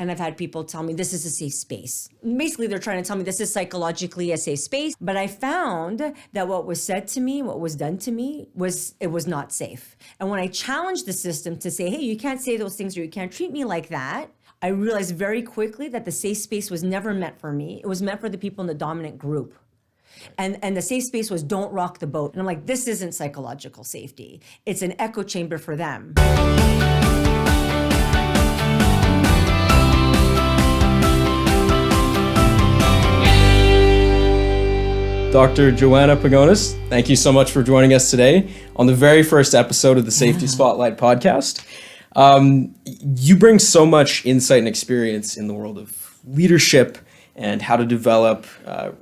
And I've had people tell me this is a safe space. Basically, they're trying to tell me this is psychologically a safe space. But I found that what was said to me, what was done to me, it was not safe. And when I challenged the system to say, hey, you can't say those things or you can't treat me like that, I realized very quickly that the safe space was never meant for me. It was meant for the people in the dominant group. And the safe space was don't rock the boat. And I'm like, this isn't psychological safety. It's an echo chamber for them. Dr. Joanna Pagonis, thank you so much for joining us today on the very first episode of the Safety Spotlight podcast. You bring so much insight and experience in the world of leadership and how to develop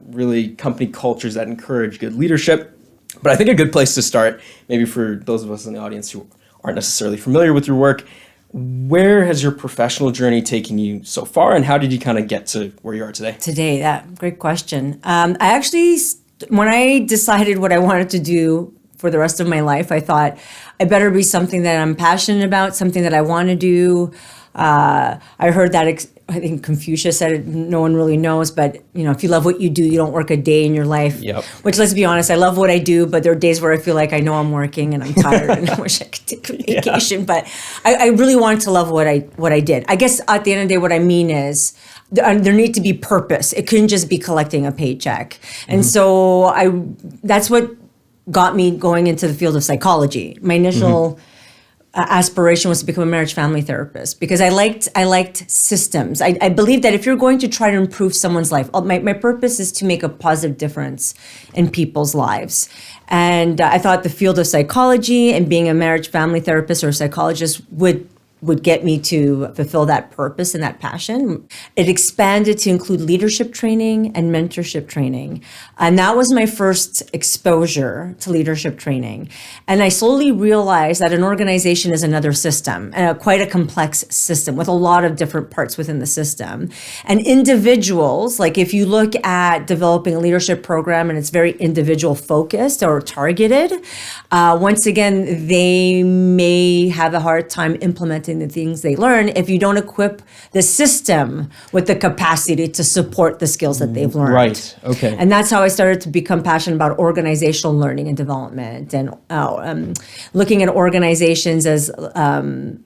really company cultures that encourage good leadership. But I think a good place to start, maybe for those of us in the audience who aren't necessarily familiar with your work, where has your professional journey taken you so far, and how did you kind of get to where you are today? Today, great question. I actually, when I decided what I wanted to do for the rest of my life, I thought I better be something that I'm passionate about, something that I want to do. I heard that, I think Confucius said it, no one really knows, but if you love what you do, you don't work a day in your life. Yep. Which, let's be honest, I love what I do, but there are days where I feel like I know I'm working and I'm tired and I wish I could take a vacation. Yeah. But I really wanted to love what I did. I guess at the end of the day, what I mean is there need to be purpose. It couldn't just be collecting a paycheck. And so that's what got me going into the field of psychology. My initial aspiration was to become a marriage family therapist because I liked systems. I believe that if you're going to try to improve someone's life, my purpose is to make a positive difference in people's lives. And I thought the field of psychology and being a marriage family therapist or a psychologist would get me to fulfill that purpose and that passion. It expanded to include leadership training and mentorship training. And that was my first exposure to leadership training. And I slowly realized that an organization is another system, quite a complex system with a lot of different parts within the system. And individuals, like if you look at developing a leadership program and it's very individual focused or targeted, once again, they may have a hard time implementing the things they learn if you don't equip the system with the capacity to support the skills that they've learned. Right. Okay. And that's how I started to become passionate about organizational learning and development and looking at organizations as an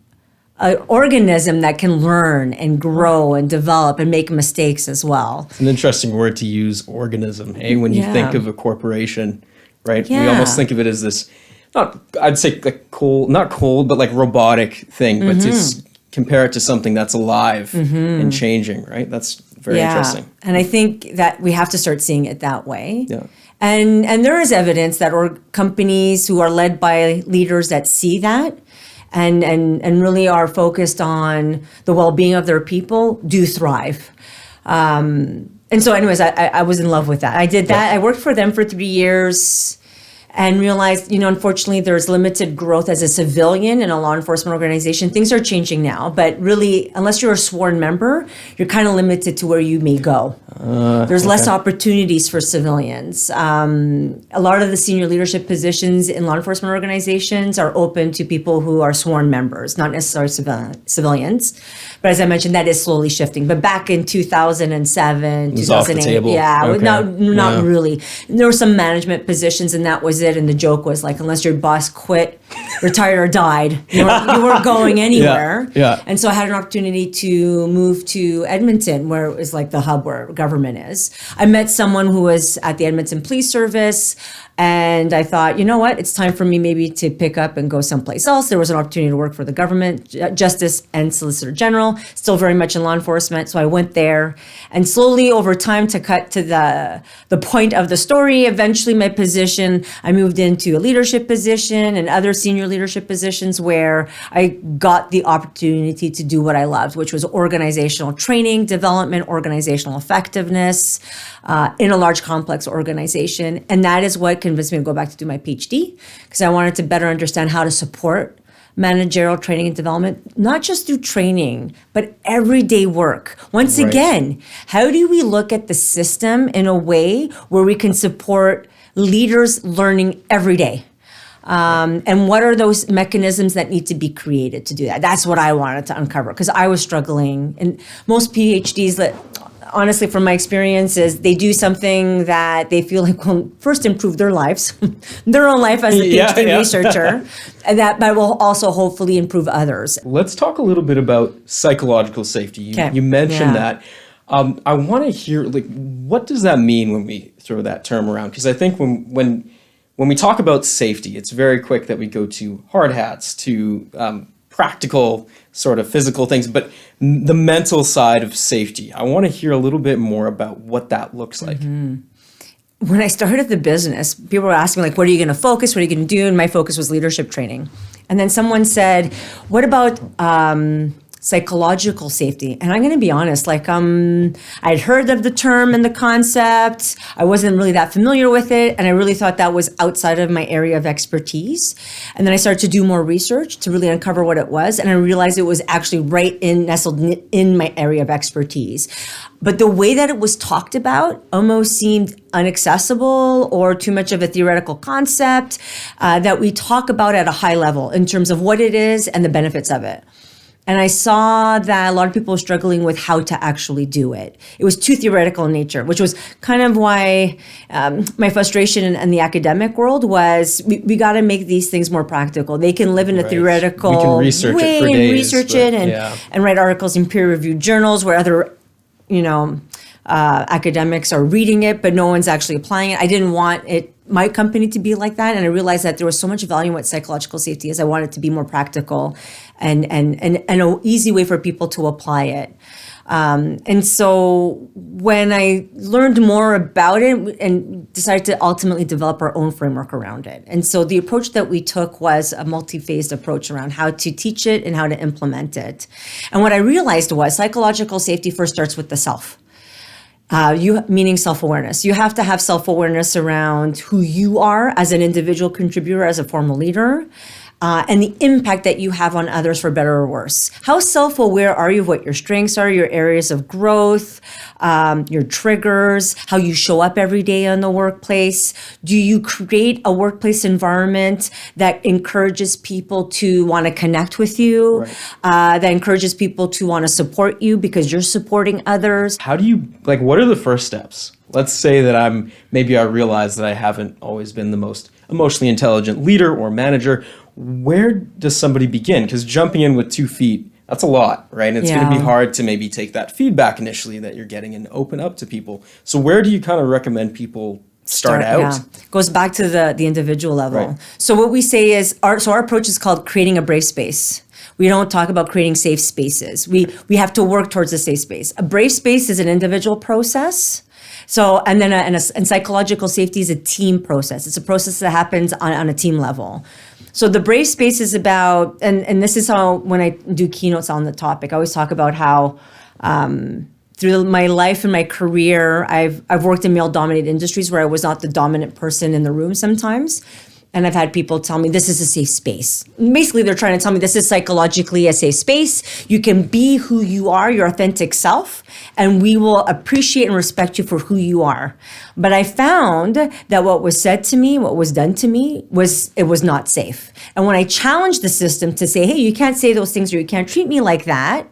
organism that can learn and grow and develop and make mistakes as well. It's an interesting word to use, organism, when you think of a corporation, right? Yeah. We almost think of it as this, I'd say like not cold, but like robotic thing, but to compare it to something that's alive and changing, right? That's very interesting. And I think that we have to start seeing it that way. Yeah. And there is evidence that companies who are led by leaders that see that and really are focused on the well-being of their people do thrive. And so anyways, I was in love with that. I did that. I worked for them for 3 years and realized, unfortunately, there's limited growth as a civilian in a law enforcement organization. Things are changing now, but really, unless you're a sworn member, you're kind of limited to where you may go. There's less opportunities for civilians. A lot of the senior leadership positions in law enforcement organizations are open to people who are sworn members, not necessarily civilians. But as I mentioned, that is slowly shifting. But back in 2007, 2008, not really. There were some management positions, and that was it. And the joke was like, unless your boss quit, retired, or died, you weren't going anywhere. Yeah. And so I had an opportunity to move to Edmonton, where it was like the hub where government is. I met someone who was at the Edmonton Police Service. And I thought, you know what, it's time for me maybe to pick up and go someplace else. There was an opportunity to work for the government, Justice and Solicitor General, still very much in law enforcement. So I went there, and slowly over time, to cut to the point of the story, eventually my position, I moved into a leadership position and other senior leadership positions where I got the opportunity to do what I loved, which was organizational training, development, organizational effectiveness in a large complex organization. And that is what convinced me to go back to do my PhD, because I wanted to better understand how to support managerial training and development, not just through training, but everyday work. Once again, how do we look at the system in a way where we can support leaders learning every day? And what are those mechanisms that need to be created to do that? That's what I wanted to uncover, because I was struggling. And most PhDs that, honestly, from my experience, is they do something that they feel like will first improve their lives, their own life as a PhD researcher, and that will also hopefully improve others. Let's talk a little bit about psychological safety. You mentioned that. I want to hear, like, what does that mean when we throw that term around? Because I think when we talk about safety, it's very quick that we go to hard hats, to practical sort of physical things, but the mental side of safety, I want to hear a little bit more about what that looks like. When I started the business, people were asking me, like, what are you going to focus? What are you going to do? And my focus was leadership training. And then someone said, what about psychological safety? And I'm going to be honest, like, I'd heard of the term and the concept. I wasn't really that familiar with it. And I really thought that was outside of my area of expertise. And then I started to do more research to really uncover what it was. And I realized it was actually nestled in my area of expertise. But the way that it was talked about almost seemed inaccessible or too much of a theoretical concept that we talk about at a high level in terms of what it is and the benefits of it. And I saw that a lot of people were struggling with how to actually do it. It was too theoretical in nature, which was kind of why my frustration in the academic world was we got to make these things more practical. They can live in a theoretical we can research way it for days, research it and write articles in peer-reviewed journals where other, academics are reading it, but no one's actually applying it. I didn't want my company to be like that. And I realized that there was so much value in what psychological safety is. I wanted it to be more practical and an easy way for people to apply it. And so when I learned more about it and decided to ultimately develop our own framework around it. And so the approach that we took was a multi-phased approach around how to teach it and how to implement it. And what I realized was psychological safety first starts with the self. Meaning self-awareness. You have to have self-awareness around who you are as an individual contributor, as a formal leader, and the impact that you have on others for better or worse. How self-aware are you of what your strengths are, your areas of growth, your triggers, how you show up every day in the workplace? Do you create a workplace environment that encourages people to want to connect with you, that encourages people to want to support you because you're supporting others? How do you, what are the first steps? Let's say that I realize that I haven't always been the most emotionally intelligent leader or manager. Where does somebody begin? Because jumping in with 2 feet, that's a lot, right? And it's going to be hard to maybe take that feedback initially that you're getting and open up to people. So where do you kind of recommend people start out? Yeah. Goes back to the individual level. Right. So what we say is, our approach is called creating a brave space. We don't talk about creating safe spaces. We have to work towards a safe space. A brave space is an individual process. So, and psychological safety is a team process. It's a process that happens on a team level. So the brave space is about, and this is how, when I do keynotes on the topic, I always talk about how through my life and my career, I've worked in male-dominated industries where I was not the dominant person in the room sometimes. And I've had people tell me this is a safe space. Basically, they're trying to tell me this is psychologically a safe space. You can be who you are, your authentic self, and we will appreciate and respect you for who you are. But I found that what was said to me, what was done to me, was not safe. And when I challenged the system to say, hey, you can't say those things or you can't treat me like that,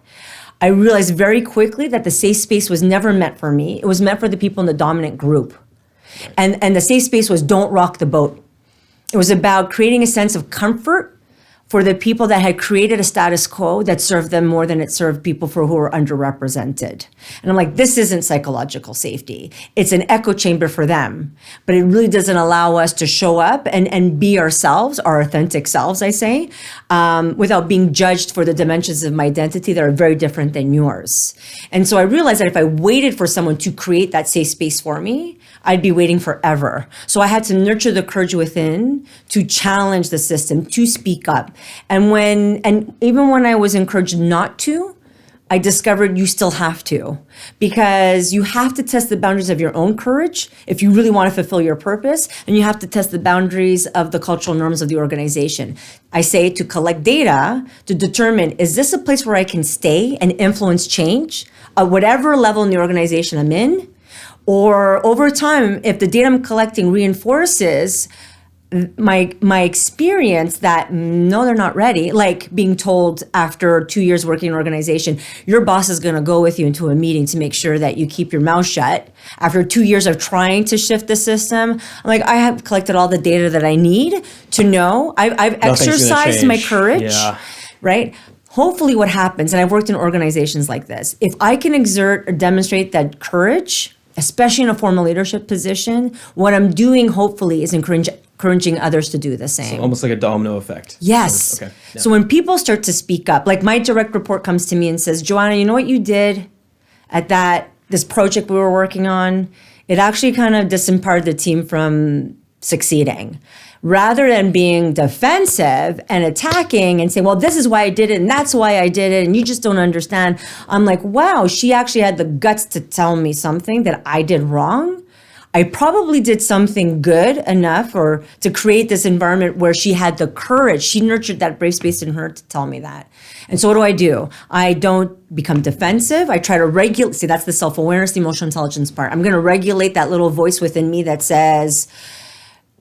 I realized very quickly that the safe space was never meant for me. It was meant for the people in the dominant group. And the safe space was don't rock the boat. It was about creating a sense of comfort for the people that had created a status quo that served them more than it served people who were underrepresented. And I'm like, this isn't psychological safety. It's an echo chamber for them. But it really doesn't allow us to show up and be ourselves, our authentic selves, I say, without being judged for the dimensions of my identity that are very different than yours. And so I realized that if I waited for someone to create that safe space for me, I'd be waiting forever. So I had to nurture the courage within to challenge the system, to speak up. And even when I was encouraged not to, I discovered you still have to, because you have to test the boundaries of your own courage if you really want to fulfill your purpose, and you have to test the boundaries of the cultural norms of the organization. I say to collect data to determine, is this a place where I can stay and influence change at whatever level in the organization I'm in? Or over time, if the data I'm collecting reinforces my experience that no, they're not ready, like being told after 2 years working in an organization, your boss is going to go with you into a meeting to make sure that you keep your mouth shut. After 2 years of trying to shift the system, I'm like, I have collected all the data that I need to know. I've exercised my courage, right? Hopefully what happens, and I've worked in organizations like this, if I can exert or demonstrate that courage, especially in a formal leadership position, what I'm doing hopefully is encouraging others to do the same. So almost like a domino effect. Yes. Okay. Yeah. So when people start to speak up, like my direct report comes to me and says, Joanna, you know what you did at this project we were working on? It actually kind of disempowered the team from succeeding. Rather than being defensive and attacking and saying, well, this is why I did it and that's why I did it and you just don't understand. I'm like, wow, she actually had the guts to tell me something that I did wrong. I probably did something good enough or to create this environment where she had the courage. She nurtured that brave space in her to tell me that. And so what do? I don't become defensive. I try to regulate. See, that's the self-awareness, the emotional intelligence part. I'm going to regulate that little voice within me that says,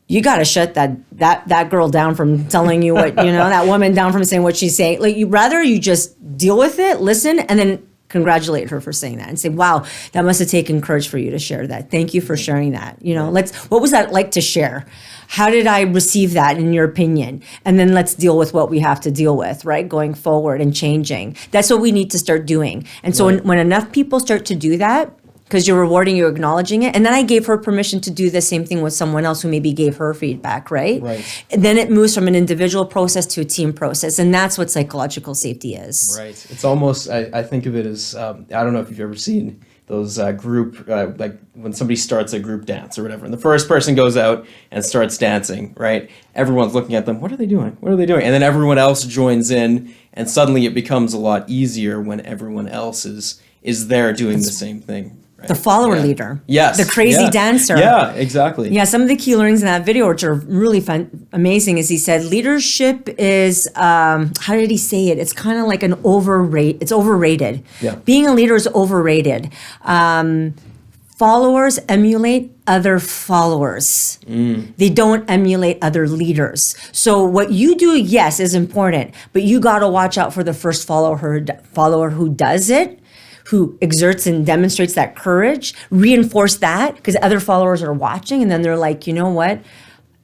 you got to shut that girl down from telling you what, that woman down from saying what she's saying. Like, you just deal with it, listen, and then congratulate her for saying that and say, wow, that must have taken courage for you to share that. Thank you for sharing that. What was that like to share? How did I receive that in your opinion? And then let's deal with what we have to deal with, right? Going forward and changing. That's what we need to start doing. And so when enough people start to do that, because you're rewarding, you're acknowledging it. And then I gave her permission to do the same thing with someone else who maybe gave her feedback, right? Right. And then it moves from an individual process to a team process. And that's what psychological safety is. Right. It's almost, I think of it as, I don't know if you've ever seen those group, like when somebody starts a group dance or whatever, and the first person goes out and starts dancing, right? Everyone's looking at them, what are they doing? What are they doing? And then everyone else joins in, and suddenly it becomes a lot easier when everyone else is there doing the same thing. The follower leader. Yes. The crazy dancer. Yeah, exactly. Yeah, some of the key learnings in that video, which are really fun, amazing, is he said leadership is, how did he say it? It's kind of like it's overrated. Yeah. Being a leader is overrated. Followers emulate other followers. They don't emulate other leaders. So what you do, yes, is important, but you got to watch out for the first follower who does it, who exerts and demonstrates that courage, reinforce that because other followers are watching and then they're like, you know what?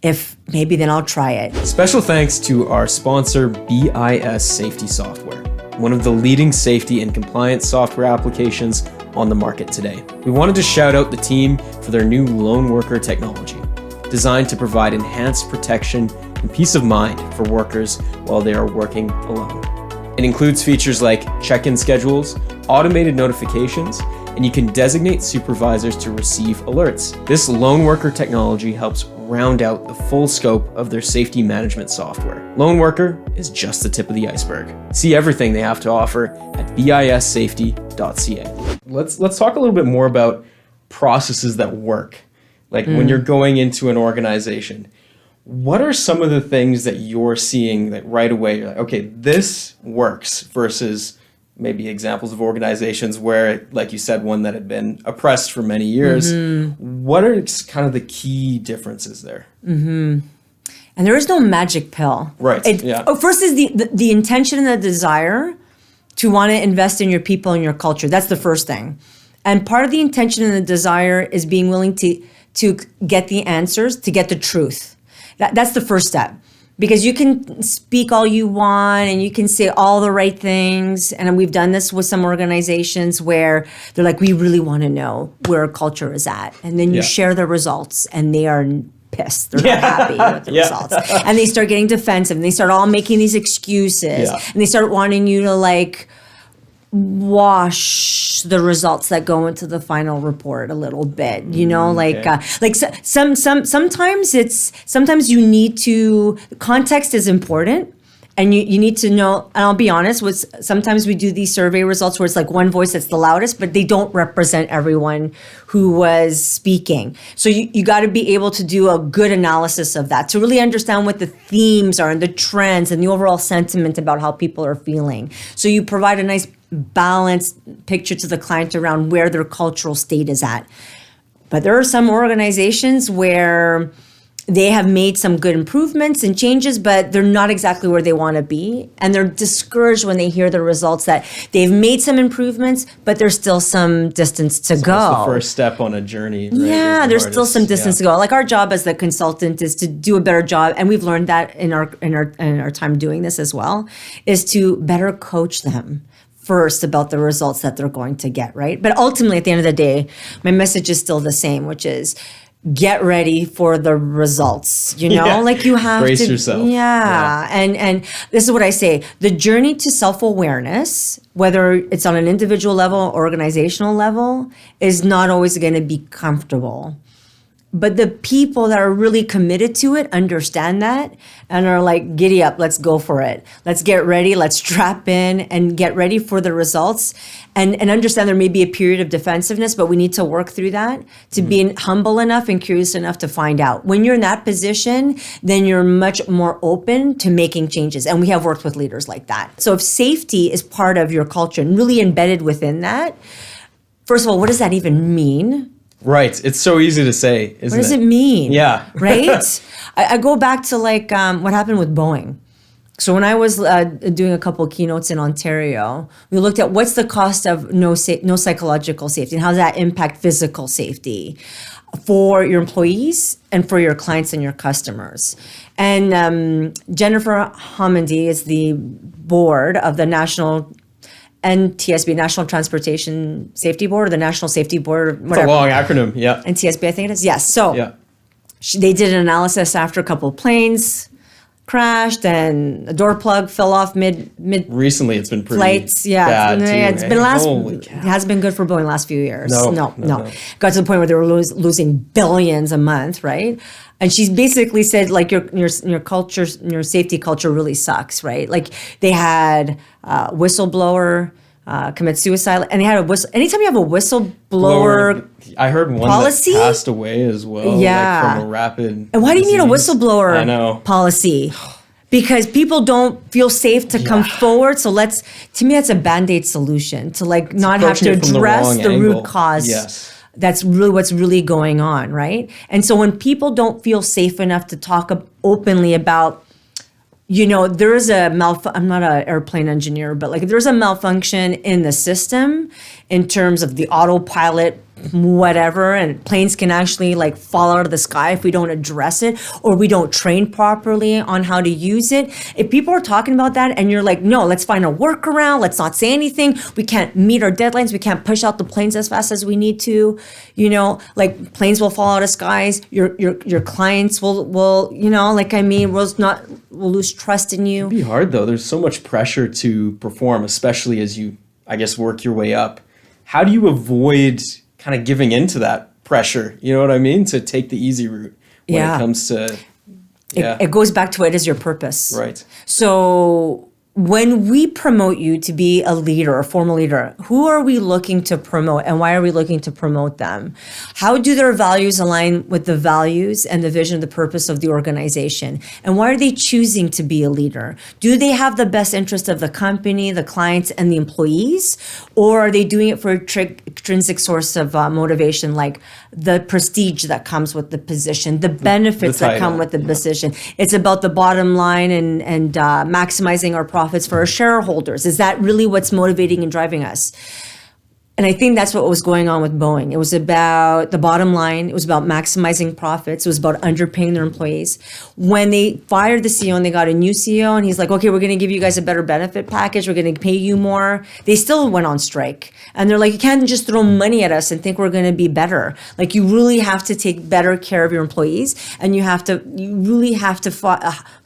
If maybe then I'll try it. Special thanks to our sponsor, BIS Safety Software, one of the leading safety and compliance software applications on the market today. We wanted to shout out the team for their new lone worker technology, designed to provide enhanced protection and peace of mind for workers while they are working alone. It includes features like check-in schedules, automated notifications, and you can designate supervisors to receive alerts. This lone worker technology helps round out the full scope of their safety management software. Lone worker is just the tip of the iceberg. See everything they have to offer at bissafety.ca. Let's talk a little bit more about processes that work. Like when you're going into an organization, what are some of the things that you're seeing that right away you're like, okay, this works, versus maybe examples of organizations where, like you said, one that had been oppressed for many years. What are kind of the key differences there? And there is no magic pill. Right. First is the intention and the desire to want to invest in your people and your culture. That's the first thing. And part of the intention and the desire is being willing to get the answers, to get the truth. That's the first step. Because you can speak all you want and you can say all the right things. And we've done this with some organizations where they're like, we really want to know where our culture is at. And then you share the results and they are pissed. They're not happy with the results. And they start getting defensive and they start all making these excuses. And they start wanting you to like wash the results that go into the final report a little bit, sometimes you need to, context is important. And you need to know, and I'll be honest, sometimes we do these survey results where it's like one voice that's the loudest, but they don't represent everyone who was speaking. So you got to be able to do a good analysis of that to really understand what the themes are and the trends and the overall sentiment about how people are feeling. So you provide a nice balanced picture to the client around where their cultural state is at. But there are some organizations where they have made some good improvements and changes, but they're not exactly where they want to be. And they're discouraged when they hear the results that they've made some improvements, but there's still some distance to go. That's the first step on a journey. Right? Yeah, there's still some distance to go. Like our job as the consultant is to do a better job, and we've learned that in our time doing this as well, is to better coach them first about the results that they're going to get, right? But ultimately, at the end of the day, my message is still the same, which is get ready for the results, like you have brace to yourself. Yeah. And this is what I say, the journey to self-awareness, whether it's on an individual level or organizational level, is not always going to be comfortable. But the people that are really committed to it understand that and are like, giddy up, let's go for it. Let's get ready, let's strap in and get ready for the results and understand there may be a period of defensiveness, but we need to work through that to be humble enough and curious enough to find out. When you're in that position, then you're much more open to making changes. And we have worked with leaders like that. So if safety is part of your culture and really embedded within that, first of all, what does that even mean? Right. It's so easy to say, isn't it? What does it mean? Yeah. Right? I go back to what happened with Boeing. So when I was doing a couple of keynotes in Ontario, we looked at what's the cost of no psychological safety and how does that impact physical safety for your employees and for your clients and your customers. And Jennifer Homendy is the board of the NTSB, National Transportation Safety Board, or the National Safety Board, whatever. It's a long acronym, yeah. NTSB, I think it is. Yes. So yeah. They did an analysis after a couple of planes crashed and a door plug fell off mid Recently, it's been pretty flights. Yeah, bad too, it's been Holy cow. It hasn't been good for Boeing the last few years. No. Got to the point where they were losing billions a month, right? And she basically said, like, your culture, your safety culture really sucks, right? Like, they had a whistleblower commit suicide, and they had a whistle. Anytime you have a whistleblower, I heard one policy? that passed away as well. Yeah. Like from a rapid. And why do you need a whistleblower policy? Because people don't feel safe to come forward. So to me, that's a Band-Aid solution to not have to address the root cause. Yes. That's really what's really going on, right? And so when people don't feel safe enough to talk openly about, there is I'm not an airplane engineer, but there's a malfunction in the system in terms of the autopilot, whatever, and planes can actually fall out of the sky if we don't address it or we don't train properly on how to use it. If people are talking about that and you're like, no, let's find a workaround, let's not say anything, we can't meet our deadlines, we can't push out the planes as fast as we need to, planes will fall out of skies, your clients will will lose trust in you. It'd be hard though. There's so much pressure to perform, especially as you, I guess, work your way up. How do you avoid kind of giving into that pressure, you know what I mean? To take the easy route when it comes to, It goes back to what is your purpose. Right. So when we promote you to be a leader, a formal leader, who are we looking to promote and why are we looking to promote them? How do their values align with the values and the vision, the purpose of the organization? And why are they choosing to be a leader? Do they have the best interest of the company, the clients, and the employees? Or are they doing it for intrinsic source of motivation, like the prestige that comes with the position, the benefits that come with the position? It's about the bottom line and maximizing our profits for our shareholders. Is that really what's motivating and driving us? And I think that's what was going on with Boeing. It was about the bottom line. It was about maximizing profits. It was about underpaying their employees. When they fired the CEO and they got a new CEO and he's like, okay, we're going to give you guys a better benefit package. We're going to pay you more. They still went on strike. And they're like, you can't just throw money at us and think we're going to be better. You really have to take better care of your employees. And you really have to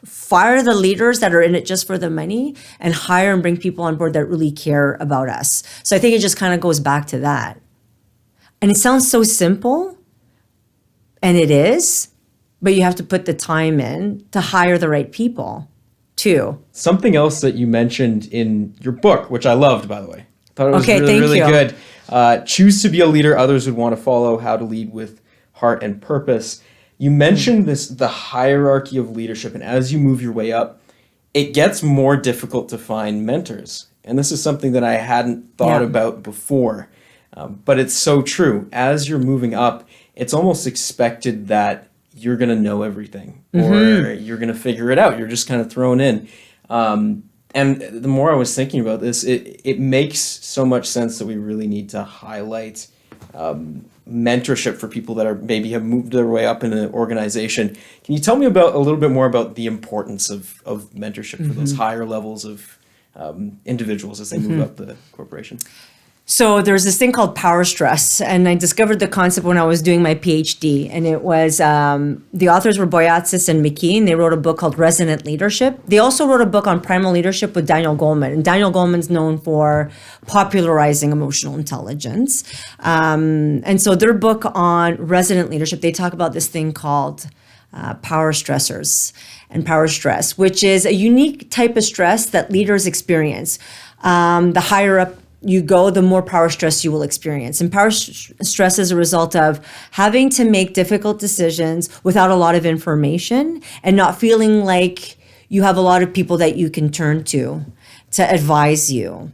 fire the leaders that are in it just for the money and hire and bring people on board that really care about us. So I think it just kind of goes back to that. And it sounds so simple, and it is, but you have to put the time in to hire the right people too. Something else that you mentioned in your book, which I loved, by the way. I thought it was really good. Choose to be a leader others would want to follow, how to lead with heart and purpose. You mentioned the hierarchy of leadership, and as you move your way up, it gets more difficult to find mentors. And this is something that I hadn't thought about before, but it's so true. As you're moving up, it's almost expected that you're going to know everything or you're going to figure it out. You're just kind of thrown in. And the more I was thinking about this, it makes so much sense that we really need to highlight mentorship for people that are maybe have moved their way up in an organization. Can you tell me about a little bit more about the importance of mentorship for those higher levels of individuals as they move up the corporation? So there's this thing called power stress, and I discovered the concept when I was doing my PhD, and it was, the authors were Boyatsis and McKee, and they wrote a book called Resonant Leadership. They also wrote a book on primal leadership with Daniel Goleman, and Daniel Goleman's known for popularizing emotional intelligence. And so their book on Resonant Leadership, they talk about this thing called power stressors and power stress, which is a unique type of stress that leaders experience. The higher up you go, the more power stress you will experience. And power stress is a result of having to make difficult decisions without a lot of information and not feeling like you have a lot of people that you can turn to advise you.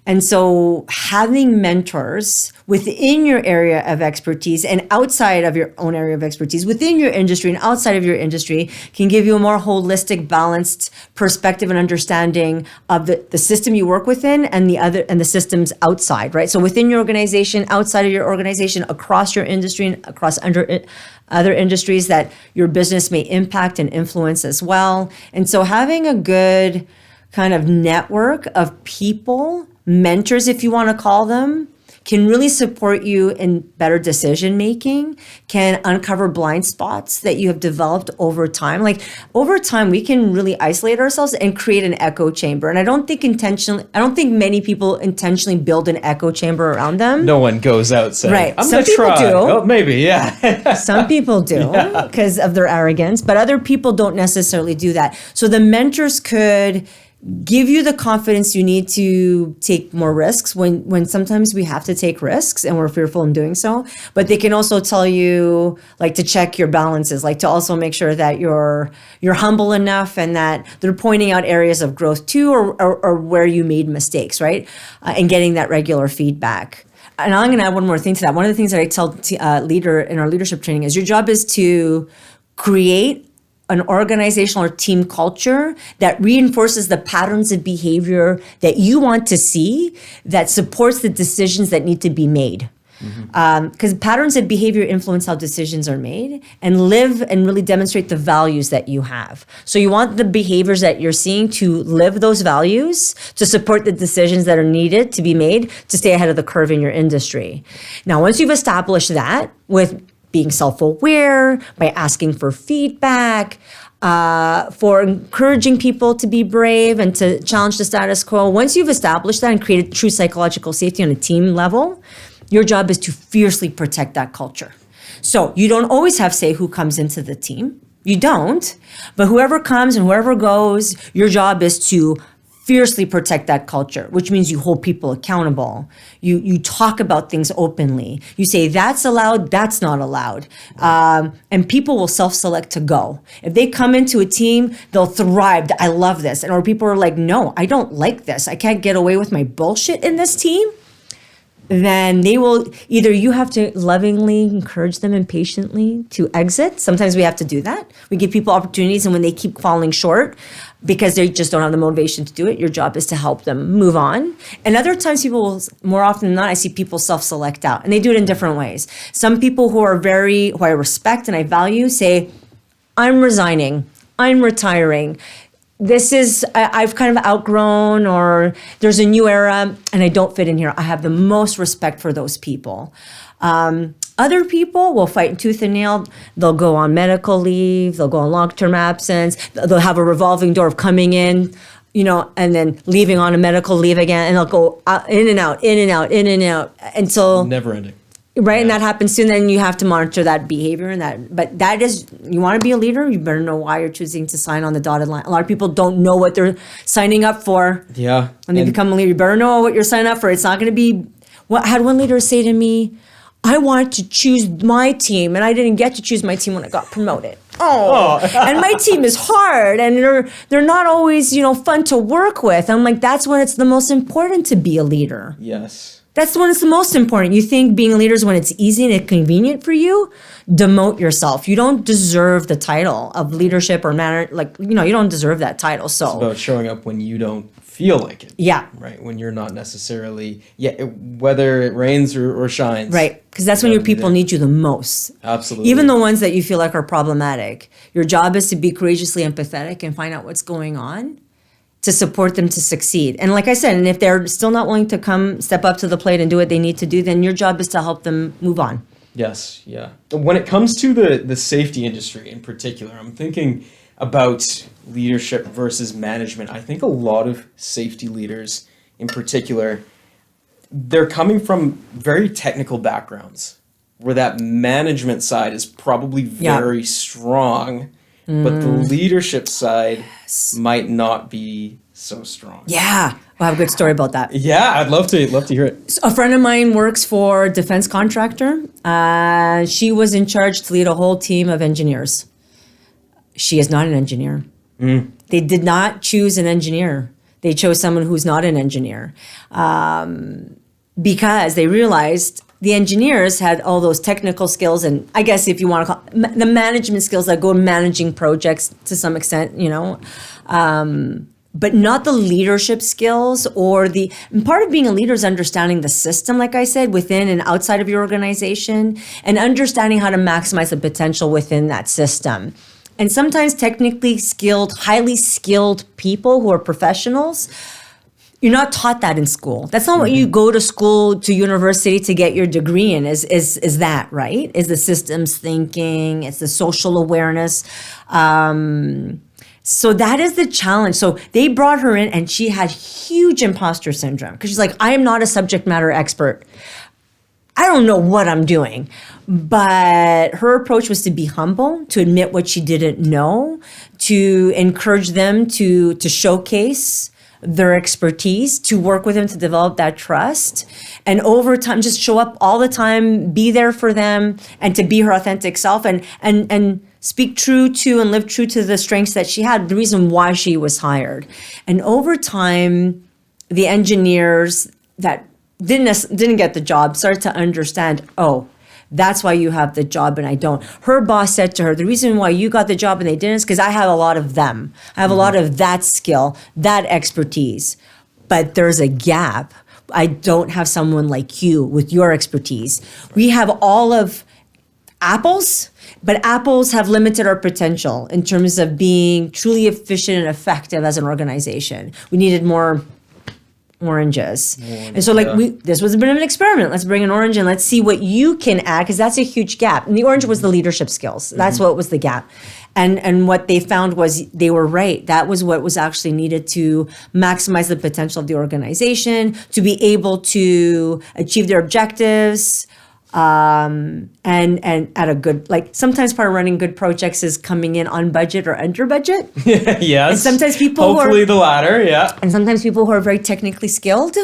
And so having mentors within your area of expertise and outside of your own area of expertise, within your industry and outside of your industry, can give you a more holistic, balanced perspective and understanding of the system you work within and the systems outside, right? So within your organization, outside of your organization, across your industry and across other industries that your business may impact and influence as well. And so having a good kind of network of people, mentors, if you want to call them, can really support you in better decision making, can uncover blind spots that you have developed over time. Like over time, we can really isolate ourselves and create an echo chamber. And I don't think many people intentionally build an echo chamber around them. No one goes out saying, right. I'm Some going to people try. do. Oh, maybe, yeah. Some people do because of their arrogance, but other people don't necessarily do that. So the mentors could give you the confidence you need to take more risks when sometimes we have to take risks and we're fearful in doing so. But they can also tell you like to check your balances, like to also make sure that you're humble enough and that they're pointing out areas of growth too or where you made mistakes, right? And getting that regular feedback. And I'm going to add one more thing to that. One of the things that I tell leader in our leadership training is your job is to create an organizational or team culture that reinforces the patterns of behavior that you want to see, that supports the decisions that need to be made. Because patterns of behavior influence how decisions are made and live and really demonstrate the values that you have. So you want the behaviors that you're seeing to live those values to support the decisions that are needed to be made to stay ahead of the curve in your industry. Now, once you've established that with being self-aware, by asking for feedback, for encouraging people to be brave and to challenge the status quo. Once you've established that and created true psychological safety on a team level, your job is to fiercely protect that culture. So you don't always have say who comes into the team. You don't. But whoever comes and whoever goes, your job is to fiercely protect that culture, which means you hold people accountable. You talk about things openly. You say that's allowed, that's not allowed. And people will self-select to go. If they come into a team, they'll thrive. I love this. Or people are like, no, I don't like this. I can't get away with my bullshit in this team. Then they will, either you have to lovingly encourage them and patiently to exit. Sometimes we have to do that. We give people opportunities, and when they keep falling short because they just don't have the motivation to do it, your job is to help them move on. And other times people will, more often than not, I see people self-select out, and they do it in different ways. Some people who I respect and I value say, I'm resigning, I'm retiring. I've kind of outgrown, or there's a new era and I don't fit in here. I have the most respect for those people. Other people will fight tooth and nail. They'll go on medical leave. They'll go on long-term absence. They'll have a revolving door of coming in, and then leaving on a medical leave again. And they'll go in and out, in and out, in and out until never ending. Right, Yeah. and that happens soon. Then you have to monitor that behavior But that is, you want to be a leader, you better know why you're choosing to sign on the dotted line. A lot of people don't know what they're signing up for. Yeah. When they become a leader, you better know what you're signing up for. It's not going to be. I had one leader say to me, I wanted to choose my team, and I didn't get to choose my team when I got promoted. And my team is hard, and they're not always fun to work with. I'm like, that's when it's the most important to be a leader. Yes. That's when it's the most important. You think being a leader is when it's easy and convenient for you, demote yourself. You don't deserve the title of leadership or manager. You don't deserve that title. So it's about showing up when you don't feel like it. Yeah. Right. When you're not necessarily, whether it rains or shines. Right. Because that's when your people need you the most. Absolutely. Even the ones that you feel like are problematic. Your job is to be courageously empathetic and find out what's going on to support them to succeed. And like I said, and if they're still not willing to step up to the plate and do what they need to do, then your job is to help them move on. Yes, yeah. When it comes to the safety industry in particular, I'm thinking about leadership versus management. I think a lot of safety leaders in particular, they're coming from very technical backgrounds where that management side is probably very strong, but the leadership side might not be so strong. Yeah. I have a good story about that. Yeah, I'd love to hear it. So a friend of mine works for a defense contractor. She was in charge to lead a whole team of engineers. She is not an engineer. They did not choose an engineer. They chose someone who's not an engineer because they realized the engineers had all those technical skills, and I guess if you want to call the management skills that go in managing projects to some extent, but not the leadership skills and part of being a leader is understanding the system, like I said, within and outside of your organization, and understanding how to maximize the potential within that system. And sometimes technically skilled, highly skilled people who are professionals, you're not taught that in school. That's not what you go to school, to university to get your degree in, is that, right? Is the systems thinking, it's the social awareness. So that is the challenge. So they brought her in and she had huge imposter syndrome because she's like, I am not a subject matter expert. I don't know what I'm doing. But her approach was to be humble, to admit what she didn't know, to encourage them to showcase their expertise, to work with them to develop that trust, and over time just show up all the time, be there for them, and to be her authentic self and speak true to and live true to the strengths that she had, the reason why she was hired. And over time, the engineers that didn't get the job started to understand, that's why you have the job and I don't. Her boss said to her, the reason why you got the job and they didn't is because I have a lot of them. I have a lot of that skill, that expertise. But there's a gap. I don't have someone like you with your expertise. We have all of apples, but apples have limited our potential in terms of being truly efficient and effective as an organization. We needed more oranges. And so this was a bit of an experiment. Let's bring an orange and let's see what you can add, because that's a huge gap. And the orange was the leadership skills. That's what was the gap. And what they found was they were right. That was what was actually needed to maximize the potential of the organization, to be able to achieve their objectives, and at a good, sometimes part of running good projects is coming in on budget or under budget. Yes. And sometimes people hopefully the latter, yeah. And sometimes people who are very technically skilled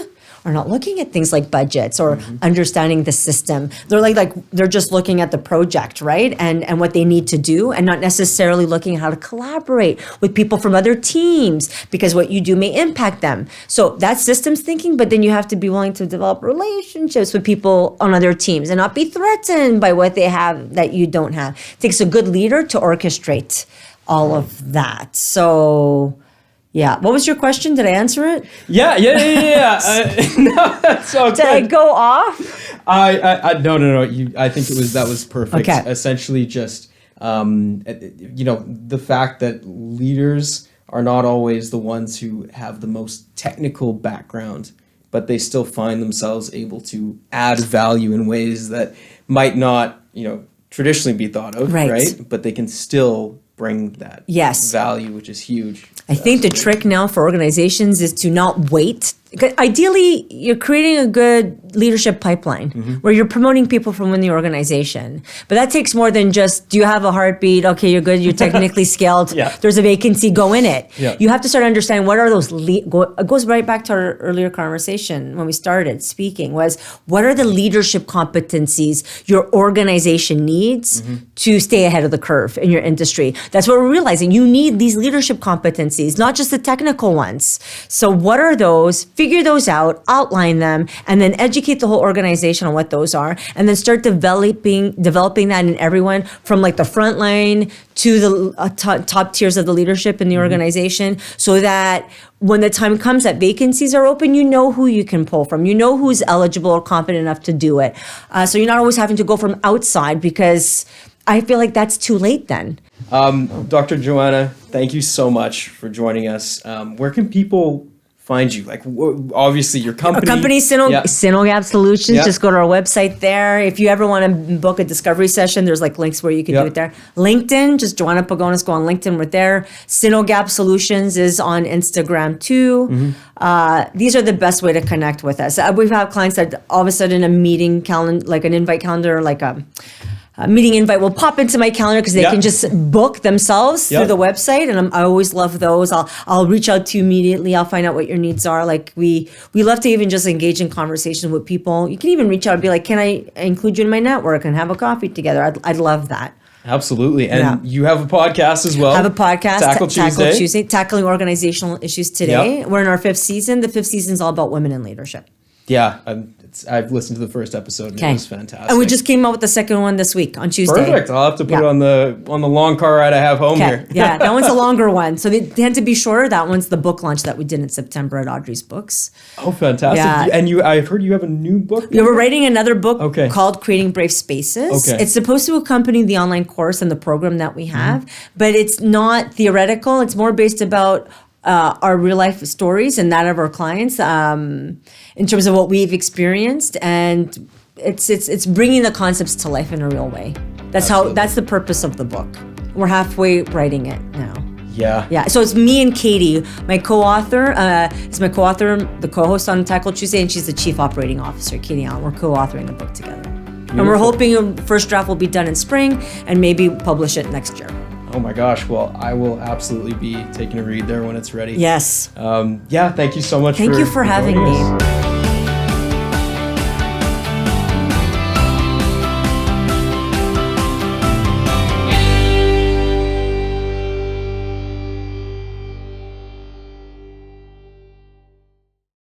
are not looking at things like budgets or understanding the system. They're they're just looking at the project, right? And what they need to do, and not necessarily looking at how to collaborate with people from other teams, because what you do may impact them. So that's systems thinking, but then you have to be willing to develop relationships with people on other teams and not be threatened by what they have that you don't have. It takes a good leader to orchestrate all of that. So yeah. What was your question? Did I answer it? Yeah. No, that's okay. Did I go off? No. I think that was perfect. Okay. Essentially just, the fact that leaders are not always the ones who have the most technical background, but they still find themselves able to add value in ways that might not, traditionally be thought of, right? But they can still bring that value, which is huge. I think the trick now for organizations is to not wait. Ideally, you're creating a good leadership pipeline where you're promoting people from within the organization. But that takes more than just, do you have a heartbeat? Okay, you're good. You're technically skilled. There's a vacancy. Go in it. You have to start understanding what are those. It goes right back to our earlier conversation when we started speaking, was what are the leadership competencies your organization needs to stay ahead of the curve in your industry? That's what we're realizing. You need these leadership competencies, not just the technical ones. So what are those? figure those out, outline them, and then educate the whole organization on what those are, and then start developing that in everyone from like the front line to the top tiers of the leadership in the organization, so that when the time comes that vacancies are open, you know who you can pull from. You know who's eligible or competent enough to do it. So you're not always having to go from outside, because I feel like that's too late then. Dr. Joanna, thank you so much for joining us. Where can people find you? Like, obviously your company. Our company, Sinogap Solutions. Just go to our website there. If you ever want to book a discovery session, there's like links where you can do it there. LinkedIn, just Joanna Pagonis, go on LinkedIn, we're there. Sinogap Solutions is on Instagram too. These are the best way to connect with us. We've had clients that all of a sudden a meeting calendar, like an invite calendar, like a meeting invite will pop into my calendar because they can just book themselves through the website, and I always love those. I'll reach out to you immediately. I'll find out what your needs are. Like we love to even just engage in conversation with people. You can even reach out and be like, "Can I include you in my network and have a coffee together?" I'd love that. Absolutely, and you have a podcast as well. I have a podcast, Tackle Tuesday, tackling organizational issues today. We're in our 5th season. The 5th season is all about women in leadership. Yeah, I've listened to the first episode and it was fantastic. And we just came out with the second one this week on Tuesday. Perfect. I'll have to put it on the long car ride I have home here. Yeah, that one's a longer one. So they tend to be shorter. That one's the book launch that we did in September at Audrey's Books. Oh, fantastic. Yeah. And I've heard you have a new book? Yeah, we're writing another book called Creating Brave Spaces. Okay. It's supposed to accompany the online course and the program that we have, but it's not theoretical. It's more based about our real life stories and that of our clients in terms of what we've experienced, and it's bringing the concepts to life in a real way. That's the purpose of the book. We're halfway writing it now. Yeah. So it's me and Katie, my co-author. The co-host on Tackle Tuesday, and she's the chief operating officer, Katie Allen. We're co-authoring the book together. Beautiful. And we're hoping a first draft will be done in spring and maybe publish it next year. Oh my gosh. Well, I will absolutely be taking a read there when it's ready. Yes. Thank you so much. Thank you for having me.